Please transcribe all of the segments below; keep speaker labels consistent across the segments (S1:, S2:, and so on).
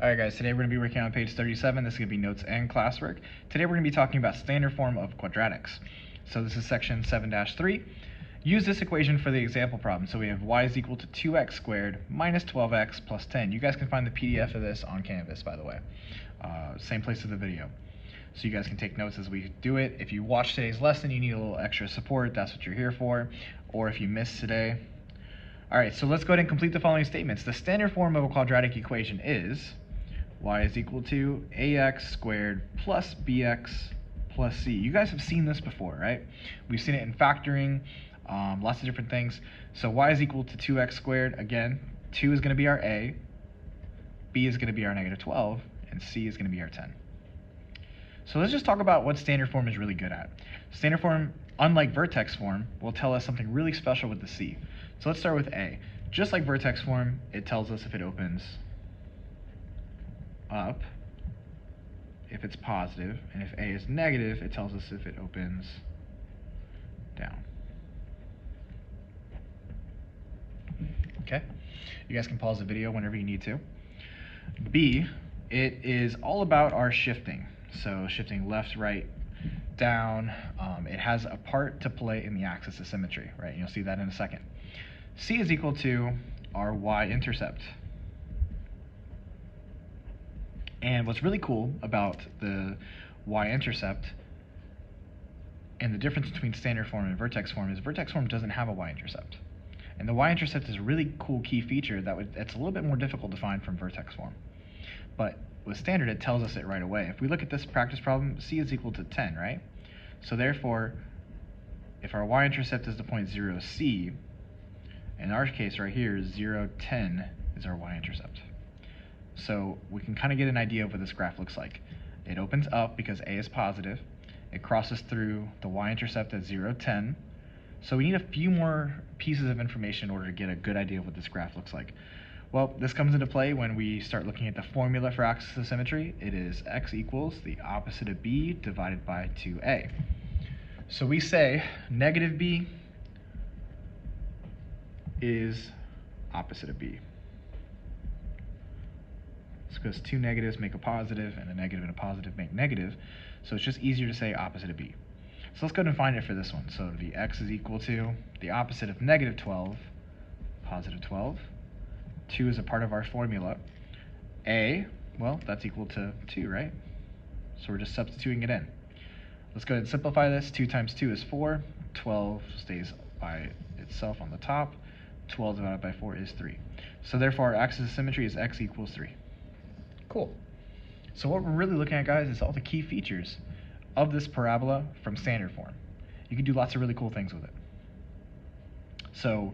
S1: Alright guys, today we're going to be working on page 37. This is going to be notes and classwork. Today we're going to be talking about standard form of quadratics. So this is section 7-3. Use this equation for the example problem. So we have y is equal to 2x squared minus 12x plus 10. You guys can find the PDF of this on Canvas, by the way. Same place as the video. So you guys can take notes as we do it. If you watch today's lesson, you need a little extra support. That's what you're here for. Or if you missed today. Alright, so let's go ahead and complete the following statements. The standard form of a quadratic equation is y is equal to ax squared plus bx plus c. You guys have seen this before, right? We've seen it in factoring, lots of different things. So y is equal to 2x squared. Again, 2 is going to be our a, b is going to be our negative 12, and c is going to be our 10. So let's just talk about what standard form is really good at. Standard form, unlike vertex form, will tell us something really special with the c. So let's start with a. Just like vertex form, it tells us if it opens up, if it's positive, and if a is negative, it tells us if it opens down. Okay? You guys can pause the video whenever you need to. B, it is all about our shifting. So shifting left, right, down. It has a part to play in the axis of symmetry, right? You'll see that in a second. C is equal to our y-intercept. And what's really cool about the y-intercept and the difference between standard form and vertex form is vertex form doesn't have a y-intercept. And the y-intercept is a really cool key feature that's a little bit more difficult to find from vertex form. But with standard, it tells us it right away. If we look at this practice problem, c is equal to 10, right? So therefore, if our y-intercept is the point 0, c, in our case right here, 0, 10 is our y-intercept. So we can kind of get an idea of what this graph looks like. It opens up because a is positive. It crosses through the y-intercept at 0, 10. So we need a few more pieces of information in order to get a good idea of what this graph looks like. Well, this comes into play when we start looking at the formula for axis of symmetry. It is x equals the opposite of b divided by 2a. So we say negative b is opposite of b. It's because two negatives make a positive, and a negative and a positive make negative. So it's just easier to say opposite of b. So let's go ahead and find it for this one. So the x is equal to the opposite of negative 12, positive 12. 2 is a part of our formula. A, well, that's equal to 2, right? So we're just substituting it in. Let's go ahead and simplify this. 2 times 2 is 4. 12 stays by itself on the top. 12 divided by 4 is 3. So therefore, our axis of symmetry is x equals 3. Cool. So what we're really looking at, guys, is all the key features of this parabola from standard form. You can do lots of really cool things with it. So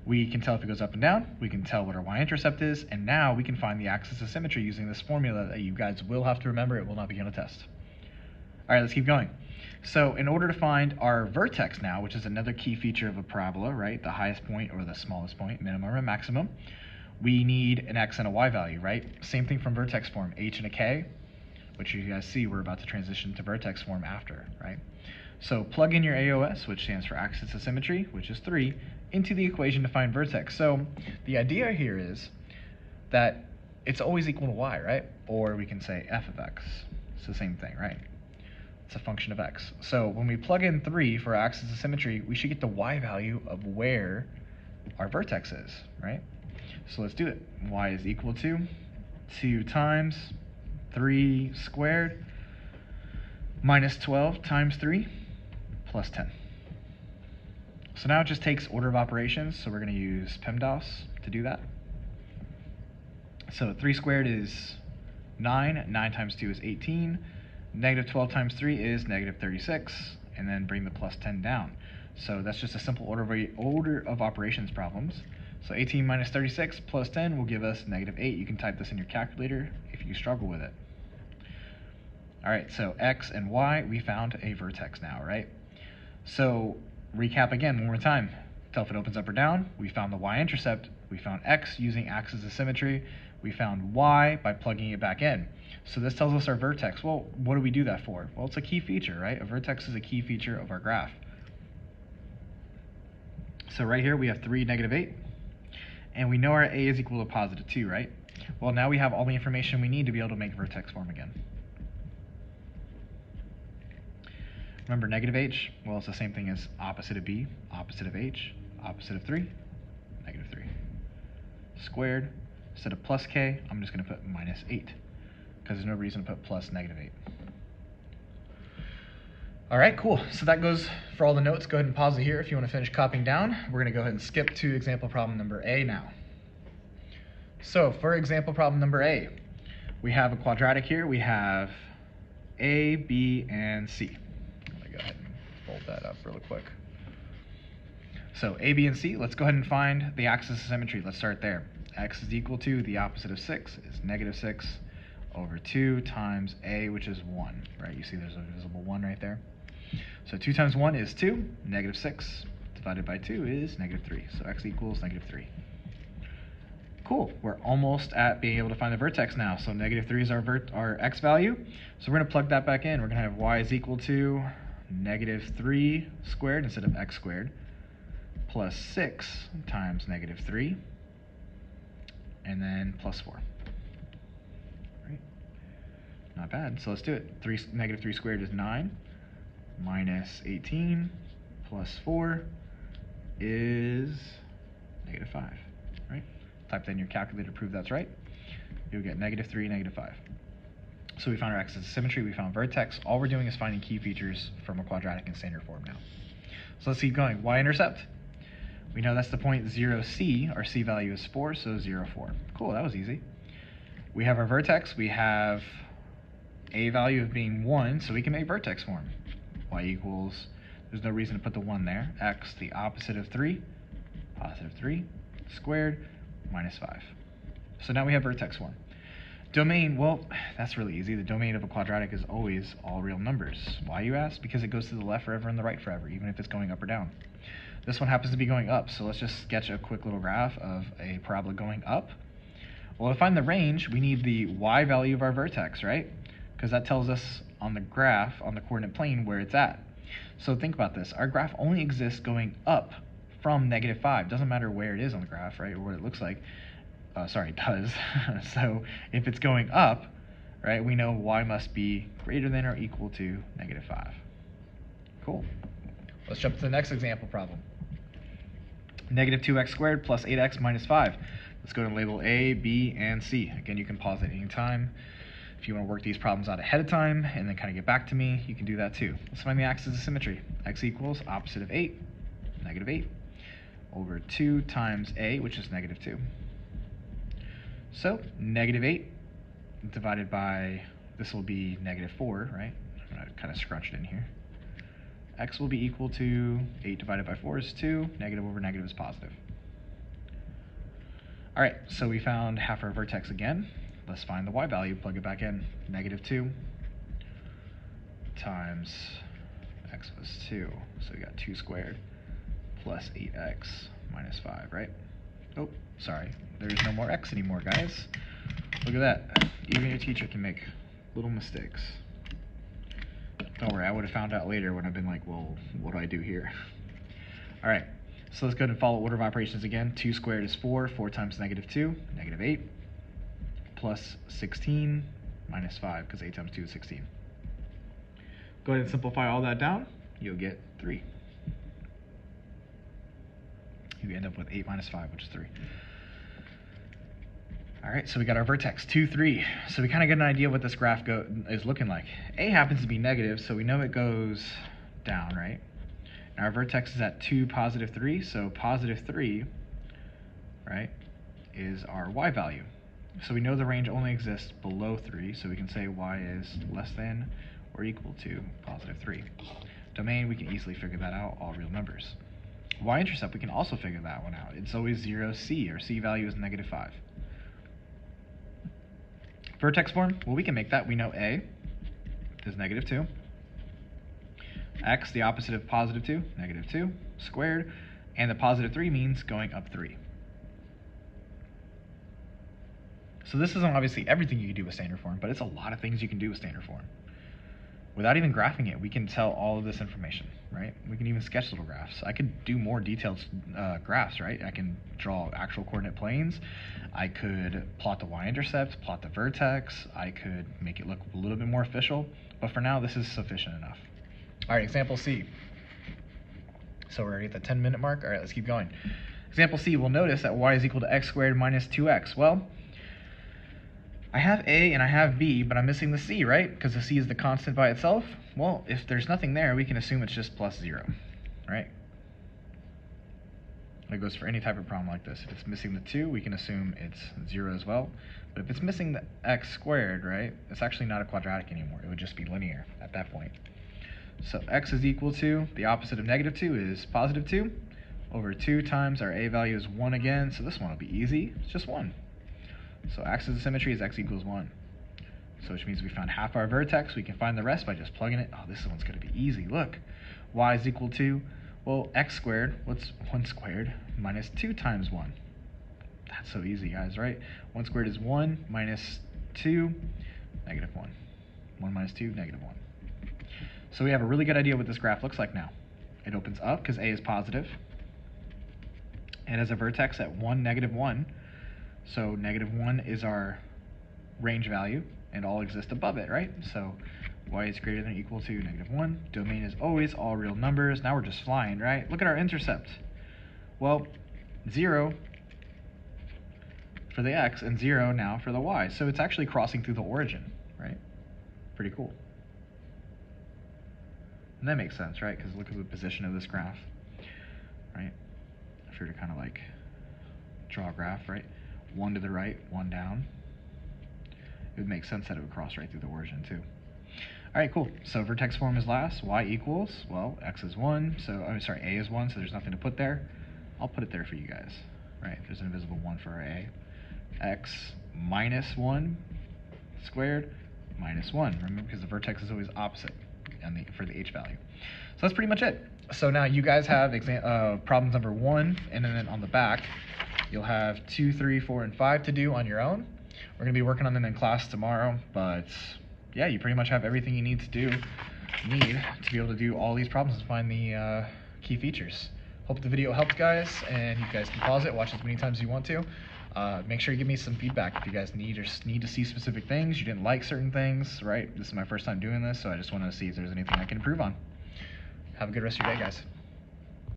S1: we can tell if it goes up and down, we can tell what our y-intercept is, and now we can find the axis of symmetry using this formula that you guys will have to remember. It will not be on a test. All right, let's keep going. So in order to find our vertex now, which is another key feature of a parabola, right, the highest point or the smallest point, minimum or maximum, we need an x and a y value, right? Same thing from vertex form, h and a k, which you guys see we're about to transition to vertex form after, right? So plug in your AOS, which stands for axis of symmetry, which is 3, into the equation to find vertex. So the idea here is that it's always equal to y, right? Or we can say f of x. It's the same thing, right? It's a function of x. So when we plug in 3 for our axis of symmetry, we should get the y value of where our vertex is, right? So let's do it. Y is equal to 2 times 3 squared minus 12 times 3 plus 10. So now it just takes order of operations, so we're going to use PEMDAS to do that. So 3 squared is 9, 9 times 2 is 18, negative 12 times 3 is negative 36, and then bring the plus 10 down. So that's just a simple order of operations problems. So 18 minus 36 plus 10 will give us negative 8. You can type this in your calculator if you struggle with it. All right, so x and y, we found a vertex now, right? So recap again one more time. Tell if it opens up or down. We found the y-intercept. We found x using axis of symmetry. We found y by plugging it back in. So this tells us our vertex. Well, what do we do that for? Well, it's a key feature, right? A vertex is a key feature of our graph. So right here we have 3, negative 8. And we know our a is equal to positive 2, right? Well, now we have all the information we need to be able to make vertex form again. Remember negative h? Well, it's the same thing as opposite of b, opposite of h, opposite of 3, negative 3. Squared, instead of plus k, I'm just going to put minus 8, because there's no reason to put plus negative 8. All right, cool. So that goes for all the notes. Go ahead and pause it here if you want to finish copying down. We're going to go ahead and skip to example problem number A now. So for example problem number A, we have a quadratic here. We have A, B, and C. Let me go ahead and fold that up really quick. So A, B, and C, let's go ahead and find the axis of symmetry. Let's start there. X is equal to the opposite of 6 is negative 6 over 2 times A, which is 1, right? You see there's a visible 1 right there. So 2 times 1 is 2, negative 6 divided by 2 is negative 3. So x equals negative 3. Cool, we're almost at being able to find the vertex now. So negative 3 is our x value. So we're going to plug that back in. We're going to have y is equal to negative 3 squared instead of x squared plus 6 times negative 3 and then plus 4. Right? Not bad. So let's do it. Negative 3 squared is 9 minus 18 plus 4 is negative 5. Right? Type that in your calculator to prove that's right. You'll get negative 3, negative 5. So we found our axis of symmetry, we found vertex. All we're doing is finding key features from a quadratic in standard form now. So let's keep going. Y-intercept. We know that's the point 0C. Our C value is 4, so 0, 4. Cool, that was easy. We have our vertex. We have a value of being 1, so we can make vertex form. Y equals, there's no reason to put the 1 there. X, the opposite of 3, positive 3, squared, minus 5. So now we have vertex form. Domain, well, that's really easy. The domain of a quadratic is always all real numbers. Why, you ask? Because it goes to the left forever and the right forever, even if it's going up or down. This one happens to be going up, so let's just sketch a quick little graph of a parabola going up. Well, to find the range, we need the y value of our vertex, right? Because that tells us on the graph, on the coordinate plane, where it's at. So think about this. Our graph only exists going up from negative 5. Doesn't matter where it is on the graph, right, or what it looks like. Sorry, it does. So if it's going up, right, we know y must be greater than or equal to negative 5. Cool. Let's jump to the next example problem. Negative 2x squared plus 8x minus 5. Let's go and label A, B, and C. Again, you can pause at any time. If you want to work these problems out ahead of time and then kind of get back to me, you can do that too. Let's find the axis of symmetry. X equals opposite of 8, negative 8, over 2 times A, which is negative 2. So negative 8 divided by, this will be negative 4, right? I'm going to kind of scrunch it in here. X will be equal to 8 divided by 4 is 2. Negative over negative is positive. All right, so we found half our vertex again. Let's find the y value, plug it back in. Negative 2 times x was 2. So we got 2 squared plus 8x minus 5, right? Oh, sorry. There's no more x anymore, guys. Look at that. Even your teacher can make little mistakes. Don't worry, I would have found out later when I've been like, well, what do I do here? All right, so let's go ahead and follow order of operations again. 2 squared is 4. 4 times negative 2, negative 8, plus 16 minus 5, because 8 times 2 is 16. Go ahead and simplify all that down. You'll get 3. You end up with 8 minus 5, which is 3. All right, so we got our vertex, 2, 3. So we kind of get an idea what this graph is looking like. A happens to be negative, so we know it goes down, right? And our vertex is at 2, positive 3, so positive 3, right, is our y value. So we know the range only exists below 3, so we can say y is less than or equal to positive 3. Domain, we can easily figure that out, all real numbers. Y-intercept, we can also figure that one out. It's always 0C, our C value is negative 5. Vertex form, well, we can make that. We know A is negative 2. X, the opposite of positive 2, negative 2, squared. And the positive 3 means going up 3. So this isn't obviously everything you can do with standard form, but it's a lot of things you can do with standard form. without even graphing it, we can tell all of this information, right? We can even sketch little graphs. I could do more detailed graphs, right? I can draw actual coordinate planes. I could plot the y-intercept, plot the vertex. I could make it look a little bit more official. But for now, this is sufficient enough. All right, example C. So we're already at the 10-minute mark. All right, let's keep going. Example C, we'll notice that y is equal to x squared minus 2x. Well, I have A and I have B, but I'm missing the C, right? Because the C is the constant by itself. Well, if there's nothing there, we can assume it's just plus 0, right? That goes for any type of problem like this. If it's missing the 2, we can assume it's 0 as well. But if it's missing the x squared, right, it's actually not a quadratic anymore. It would just be linear at that point. So x is equal to, the opposite of negative 2 is positive 2, over 2 times our A value is 1 again, so this one will be easy. It's just 1. So axis of symmetry is x equals 1. So which means we found half our vertex. We can find the rest by just plugging it. Oh, this one's going to be easy. Look, y is equal to, well, x squared. What's 1 squared? Minus 2 times 1. That's so easy, guys, right? 1 squared is 1 minus 2, negative 1. 1 minus 2, negative 1. So we have a really good idea what this graph looks like now. It opens up because A is positive. It has a vertex at 1, negative 1. So negative 1 is our range value, and all exist above it, right? So y is greater than or equal to negative 1. Domain is always all real numbers. Now we're just flying, right? Look at our intercept. Well, 0 for the x and 0 now for the y. So it's actually crossing through the origin, right? Pretty cool. And that makes sense, right? Because look at the position of this graph, right? If you were to kind of like draw a graph, right? 1 to the right, 1 down. It would make sense that it would cross right through the origin too. All right, cool. So vertex form is last. Y equals, well, x is 1. So I'm sorry, A is 1. So there's nothing to put there. I'll put it there for you guys. Right? There's an invisible 1 for our A. X minus 1 squared minus 1. Remember, because the vertex is always opposite for the h value. So that's pretty much it. So now you guys have problems number 1, and then on the back you'll have 2, 3, 4, and 5 to do on your own. We're going to be working on them in class tomorrow, but yeah, you pretty much have everything you need to be able to do all these problems and find the key features. Hope the video helped, guys, and you guys can pause it, watch as many times as you want to. Make sure you give me some feedback if you guys need to see specific things, you didn't like certain things, right? This is my first time doing this, so I just want to see if there's anything I can improve on. Have a good rest of your day, guys.